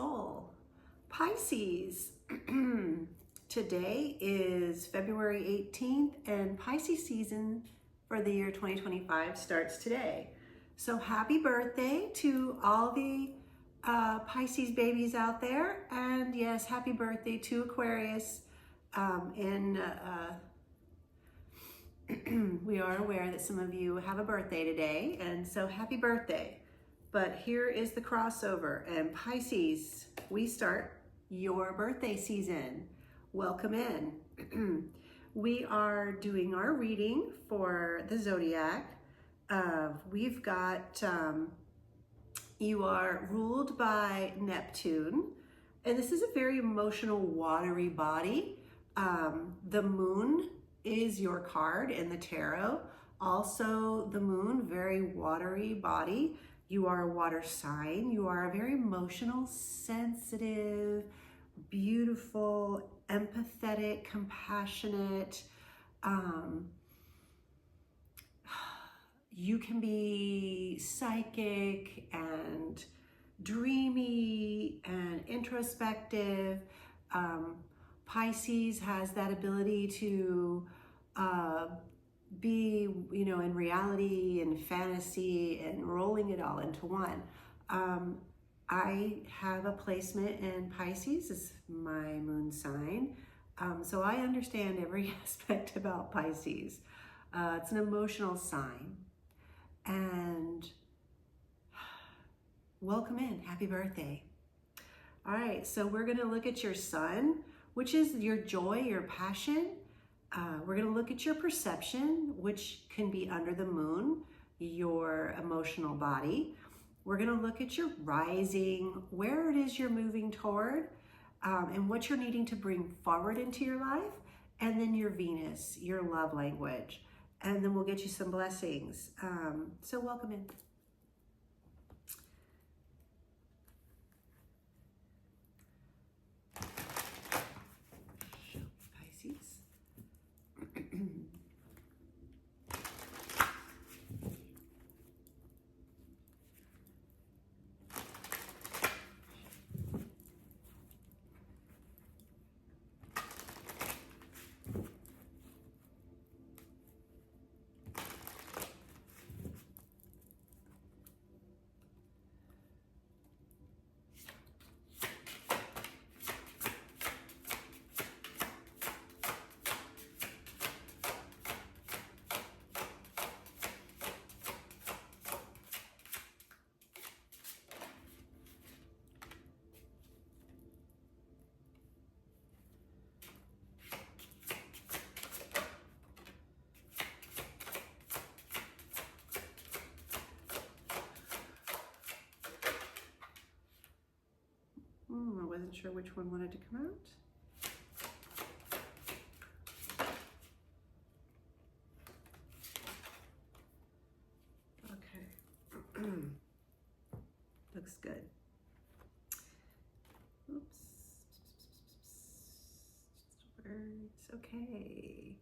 soul. Pisces. Today is February 18th and Pisces season for the year 2025 starts today. So happy birthday to all the Pisces babies out there. And yes, happy birthday to Aquarius. We are aware that some of you have a birthday today, and so happy birthday. But here is the crossover, and Pisces, we start your birthday season. Welcome in. We are doing our reading for the zodiac. We've got, you are ruled by Neptune, and this is a very emotional, watery body. The moon is your card in the tarot. Also, the moon, very watery body. You are a water sign. You are a very emotional, sensitive, beautiful, empathetic, compassionate. You can be psychic and dreamy and introspective. Pisces has that ability to be, in reality and fantasy and rolling it all into one. I have a placement in Pisces, it's my moon sign. So I understand every aspect about Pisces. It's an emotional sign. And welcome in, happy birthday. All right, so we're gonna look at your sun, which is your joy, your passion. We're gonna look at your perception, which can be under the moon, your emotional body. We're gonna look at your rising, where it is you're moving toward, and what you're needing to bring forward into your life, and then your Venus, your love language. And then we'll get you some blessings. So welcome in. Pisces. I wasn't sure which one wanted to come out. Okay. Looks good. Oops. It's okay.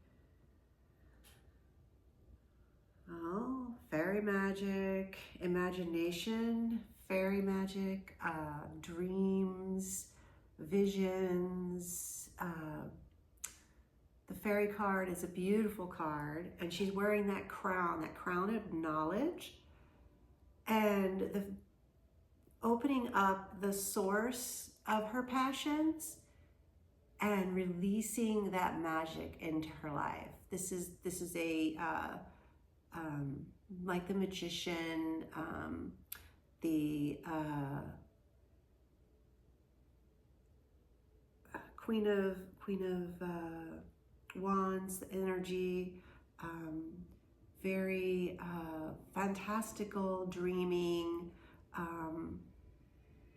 Oh, fairy magic, imagination, fairy magic, dreams, visions. The fairy card is a beautiful card, and she's wearing that crown of knowledge, and the opening up the source of her passions and releasing that magic into her life. This is a like the magician, the Queen of Wands, the energy, very fantastical, dreaming,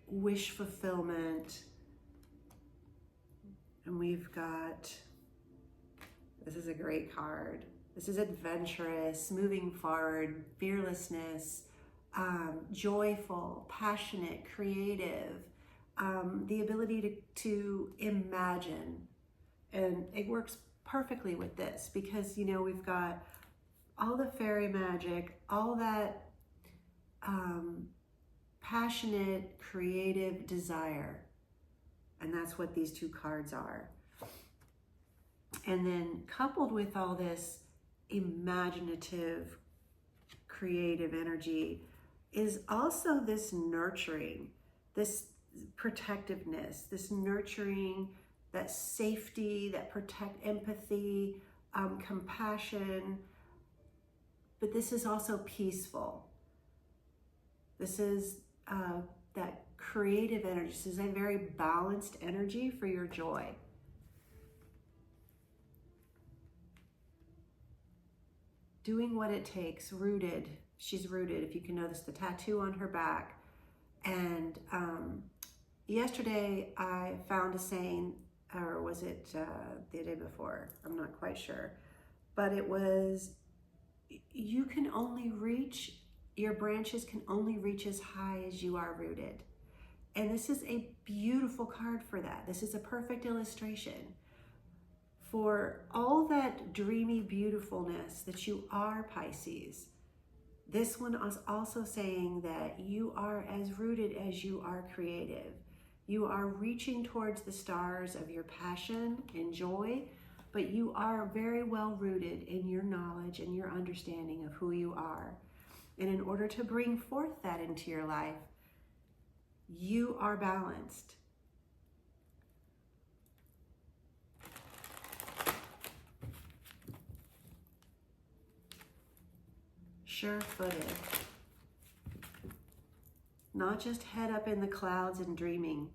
wish fulfillment. And we've got, this is a great card. This is adventurous, moving forward, fearlessness, joyful, passionate, creative, the ability to imagine. And it works perfectly with this because, we've got all the fairy magic, all that passionate, creative desire. And that's what these two cards are. And then coupled with all this imaginative, creative energy is also this nurturing, this protectiveness, this nurturing, that safety, that empathy, compassion. But this is also peaceful. This is that creative energy. This is a very balanced energy for your joy. Doing what it takes, rooted. She's rooted, if you can notice the tattoo on her back. And yesterday I found a saying, or was it the day before? I'm not quite sure. But it was, you can only reach, your branches can only reach as high as you are rooted. And this is a beautiful card for that. This is a perfect illustration for all that dreamy beautifulness that you are, Pisces. This one is also saying that you are as rooted as you are creative. You are reaching towards the stars of your passion and joy, but you are very well rooted in your knowledge and your understanding of who you are. And in order to bring forth that into your life, you are balanced. Sure-footed. Not just head up in the clouds and dreaming,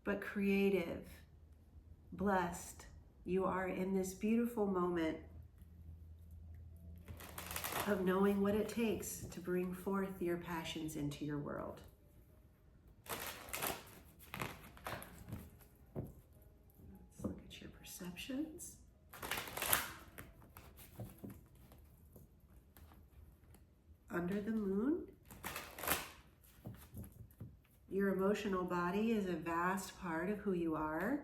but creative, blessed. You are in this beautiful moment of knowing what it takes to bring forth your passions into your world. Let's look at your perceptions. Under the moon, your emotional body is a vast part of who you are.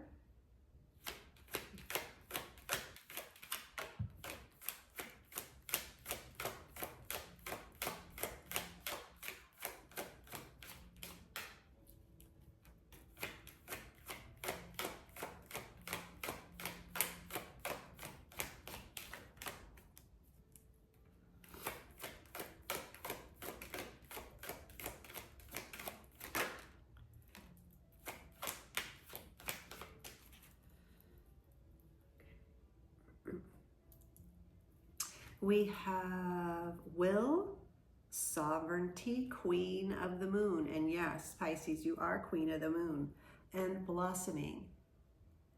We have will, sovereignty, queen of the moon. And yes, Pisces, you are queen of the moon. And blossoming.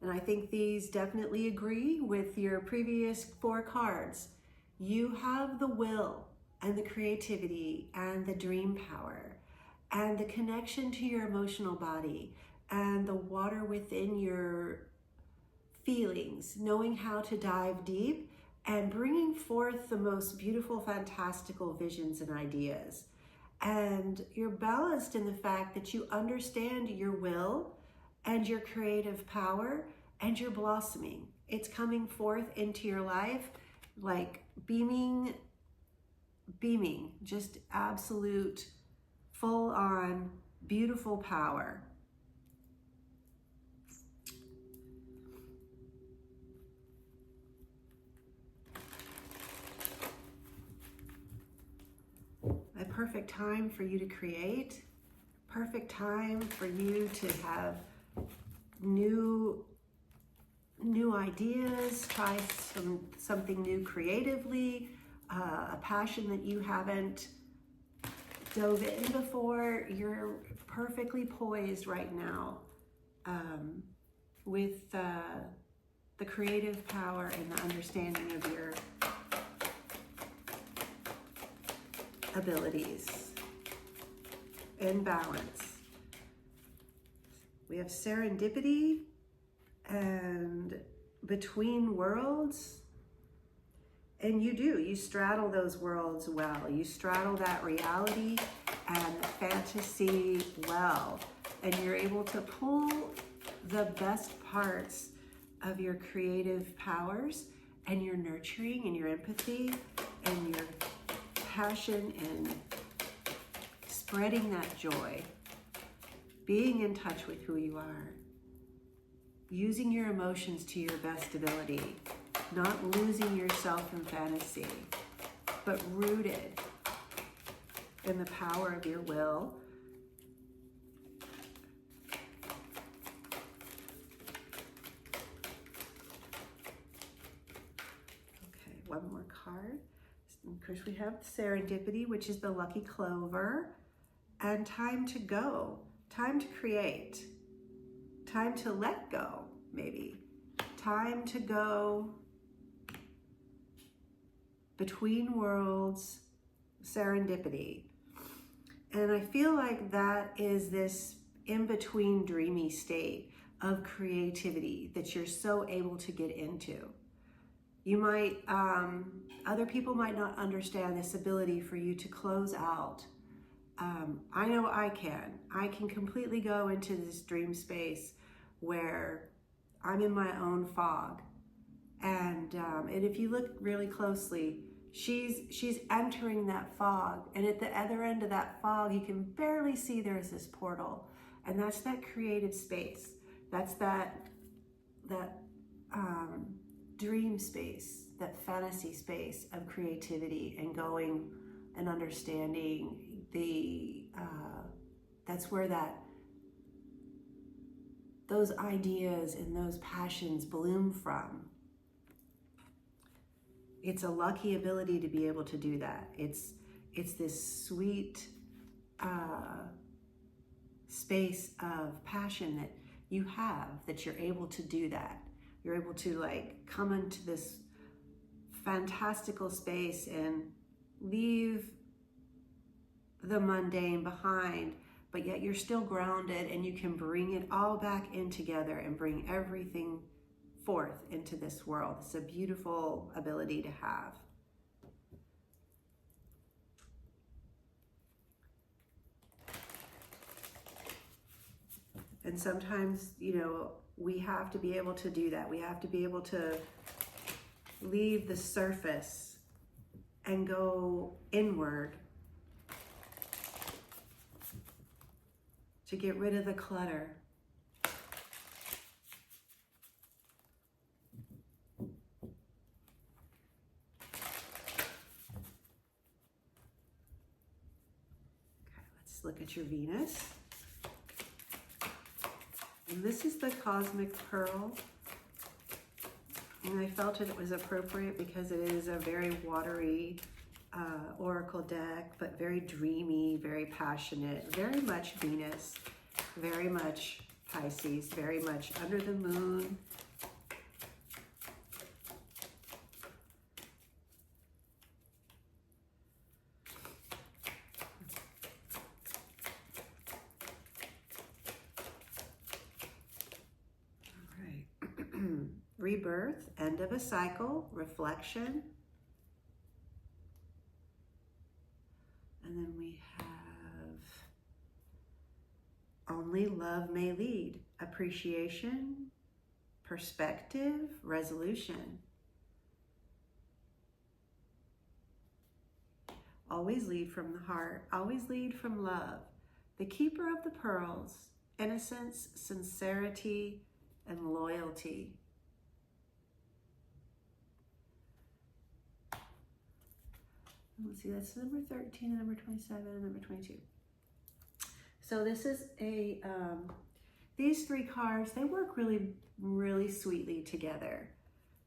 And I think these definitely agree with your previous 4 cards. You have the will and the creativity and the dream power and the connection to your emotional body and the water within your feelings, knowing how to dive deep and bringing forth the most beautiful, fantastical visions and ideas. And you're balanced in the fact that you understand your will and your creative power and you're blossoming. It's coming forth into your life like beaming, just absolute, full-on, beautiful power. A perfect time for you to create, perfect time for you to have new ideas, try something new creatively, a passion that you haven't dove in before. You're perfectly poised right now with the creative power and the understanding of your abilities in balance. We have serendipity and between worlds, and you straddle those worlds well. You straddle that reality and fantasy well, and you're able to pull the best parts of your creative powers and your nurturing and your empathy and your passion and spreading that joy, being in touch with who you are, using your emotions to your best ability, not losing yourself in fantasy, but rooted in the power of your will. Okay, one more card. Of course, we have serendipity, which is the lucky clover, and time to go, time to create, time to let go, maybe, time to go between worlds, serendipity. And I feel like that is this in-between dreamy state of creativity that you're so able to get into. You might, other people might not understand this ability for you to close out. I know I can. I can completely go into this dream space where I'm in my own fog. And if you look really closely, she's entering that fog. And at the other end of that fog, you can barely see there's this portal. And that's that creative space. That's that dream space, that fantasy space of creativity and going and understanding that's where those ideas and those passions bloom from. It's a lucky ability to be able to do that. It's this sweet space of passion that you have, that you're able to do that. You're able to like come into this fantastical space and leave the mundane behind, but yet you're still grounded and you can bring it all back in together and bring everything forth into this world. It's a beautiful ability to have. And sometimes, you know, we have to be able to do that. We have to be able to leave the surface and go inward to get rid of the clutter. Okay, let's look at your Venus. And this is the Cosmic Pearl. And I felt it was appropriate because it is a very watery oracle deck, but very dreamy, very passionate, very much Venus, very much Pisces, very much under the moon. All right. Rebirth, end of a cycle, reflection. And then we have only love may lead, appreciation, perspective, resolution. Always lead from the heart, always lead from love. The keeper of the pearls, innocence, sincerity, and loyalty. Let's see, that's number 13 and number 27 and number 22. So this is these three cards, they work really, really sweetly together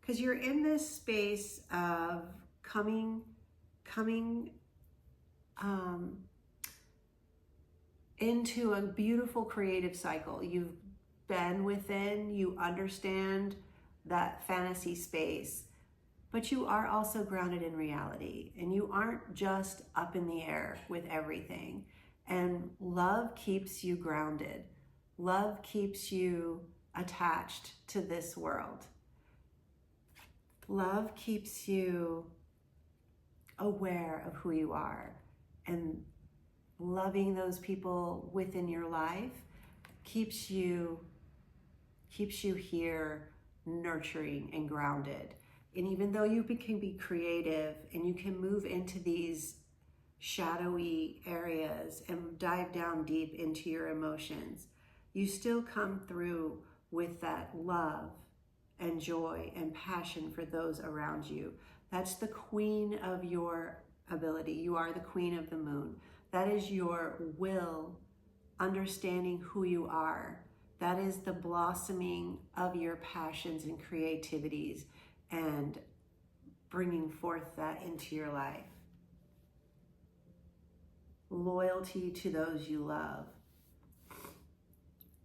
because you're in this space of coming into a beautiful creative cycle. You've been within, you understand that fantasy space, but you are also grounded in reality and you aren't just up in the air with everything. And love keeps you grounded. Love keeps you attached to this world. Love keeps you aware of who you are, and loving those people within your life keeps you here, nurturing and grounded. And even though you can be creative and you can move into these shadowy areas and dive down deep into your emotions, you still come through with that love and joy and passion for those around you. That's the queen of your ability. You are the queen of the moon. That is your will, understanding who you are. That is the blossoming of your passions and creativities and bringing forth that into your life. Loyalty to those you love.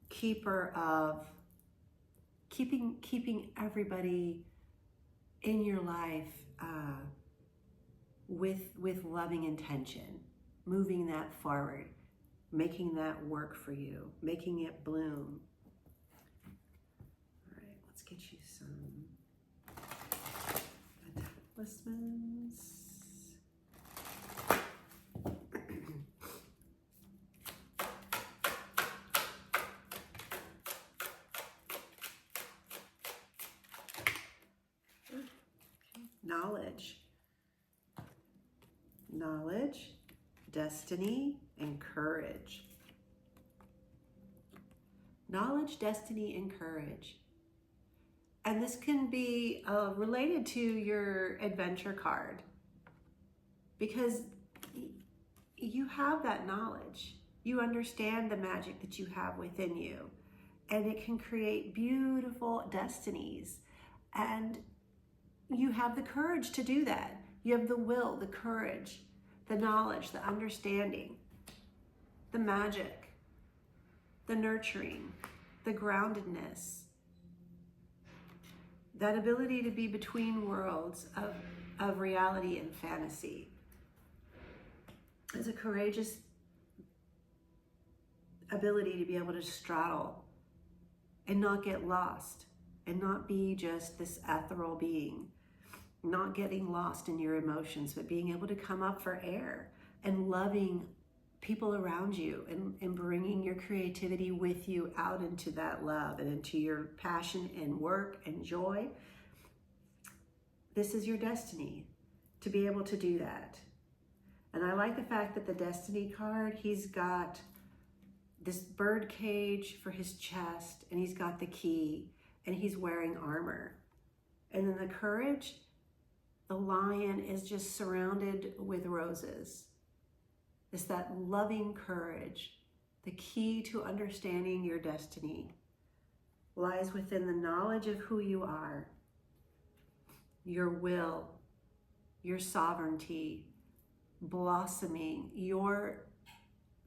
Keeper of keeping everybody in your life with loving intention, moving that forward, making that work for you, making it bloom. All right, let's get you some talismans. Knowledge, destiny, and courage. Knowledge, destiny, and courage. And this can be related to your adventure card, because you have that knowledge. You understand the magic that you have within you, and it can create beautiful destinies. And you have the courage to do that. You have the will, the courage, the knowledge, the understanding, the magic, the nurturing, the groundedness, that ability to be between worlds of reality and fantasy. It's a courageous ability to be able to straddle and not get lost and not be just this ethereal being. Not getting lost in your emotions, but being able to come up for air and loving people around you and bringing your creativity with you out into that love and into your passion and work and joy. This is your destiny, to be able to do that. And I like the fact that the destiny card, he's got this bird cage for his chest, and he's got the key, and he's wearing armor. And then the courage, the lion is just surrounded with roses. It's that loving courage. The key to understanding your destiny lies within the knowledge of who you are, your will, your sovereignty, blossoming your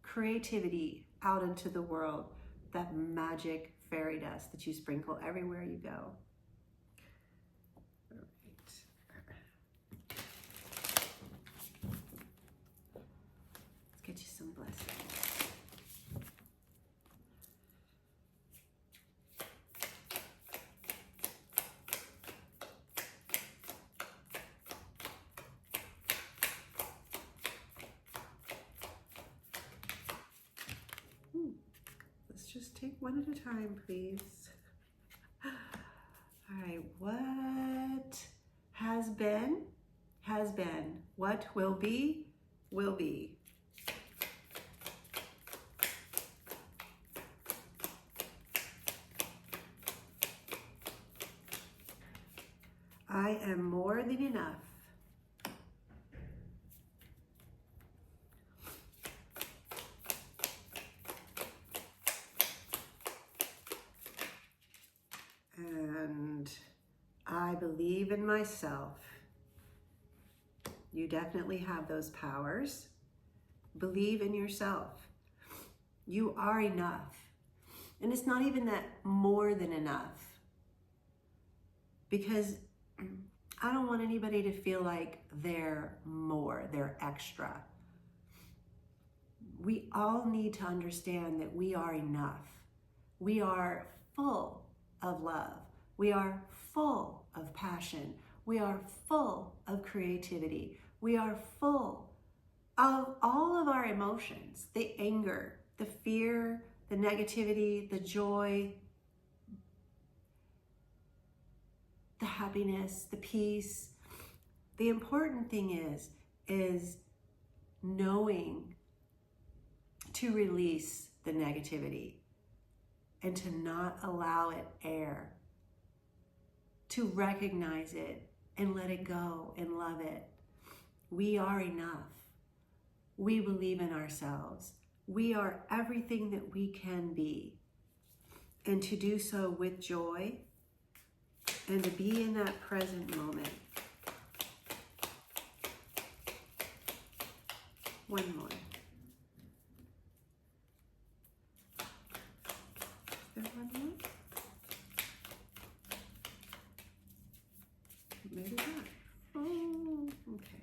creativity out into the world, that magic fairy dust that you sprinkle everywhere you go. Get you some blessings. Let's just take one at a time, please. All right, what has been, has been. What will be, will be. I am more than enough. And I believe in myself. You definitely have those powers. Believe in yourself. You are enough. And it's not even that more than enough, because I don't want anybody to feel like they're more, they're extra. We all need to understand that we are enough. We are full of love. We are full of passion. We are full of creativity. We are full of all of our emotions, the anger, the fear, the negativity, the joy, the happiness, the peace. The important thing is knowing to release the negativity and to not allow it air, to recognize it and let it go and love it. We are enough. We believe in ourselves. We are everything that we can be. And to do so with joy and to be in that present moment. One more. Is there one more? Maybe not. Oh, okay.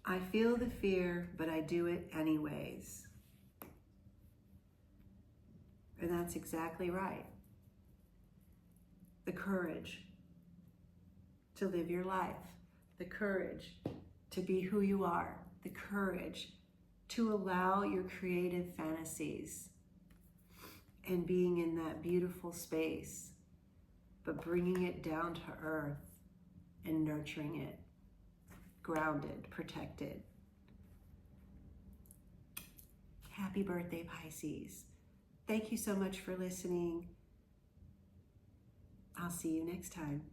I feel the fear, but I do it anyways. And that's exactly right. The courage to live your life, the courage to be who you are, the courage to allow your creative fantasies and being in that beautiful space, but bringing it down to earth and nurturing it, grounded, protected. Happy birthday, Pisces. Thank you so much for listening. I'll see you next time.